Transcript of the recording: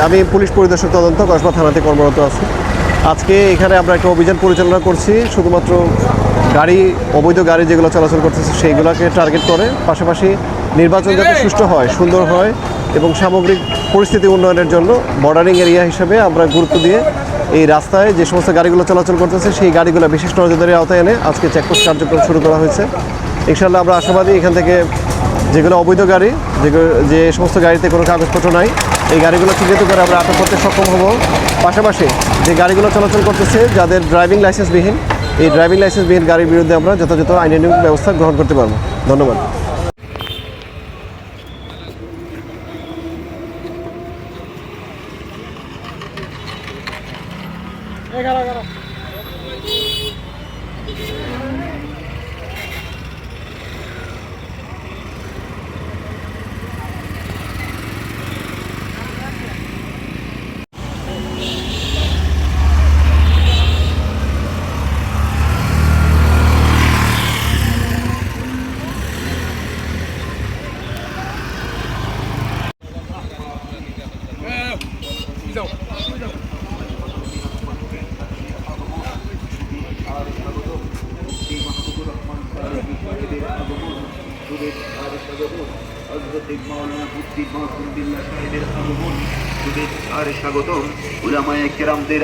আমি পুলিশ পরিদর্শক তদন্ত কসবা থানাতে কর্মরত আছি। আজকে এখানে আমরা একটা অভিযান পরিচালনা করছি শুধুমাত্র গাড়ি, অবৈধ গাড়ি যেগুলো চলাচল করতেছে সেইগুলোকে টার্গেট করে, পাশাপাশি নির্বাচন যাতে সুষ্ঠু হয়, সুন্দর হয় এবং সামগ্রিক পরিস্থিতি উন্নয়নের জন্য বর্ডারিং এরিয়া হিসেবে আমরা গুরুত্ব দিয়ে এই রাস্তায় যে সমস্ত গাড়িগুলো চলাচল করতেছে সেই গাড়িগুলো বিশেষ নজরদারির আওতায় এনে আজকে চেকপোস্ট কার্যক্রম শুরু করা হয়েছে। ইনশাআল্লাহ আমরা আশাবাদী এখান থেকে যেগুলো অবৈধ গাড়ি, যে সমস্ত গাড়িতে কোনো কাগজপত্র নাই, এই গাড়িগুলো চিহ্নিত করে আমরা আটক করতে সক্ষম হব। পাশাপাশি যে গাড়িগুলো চলাচল করতেছে যাদের ড্রাইভিং লাইসেন্সবিহীন, এই ড্রাইভিং লাইসেন্সবিহীন গাড়ির বিরুদ্ধে আমরা যথাযথ আইনানুগ ব্যবস্থা গ্রহণ করতে পারবো। ধন্যবাদ। স্বাগতম উলামায়ে কেরামদের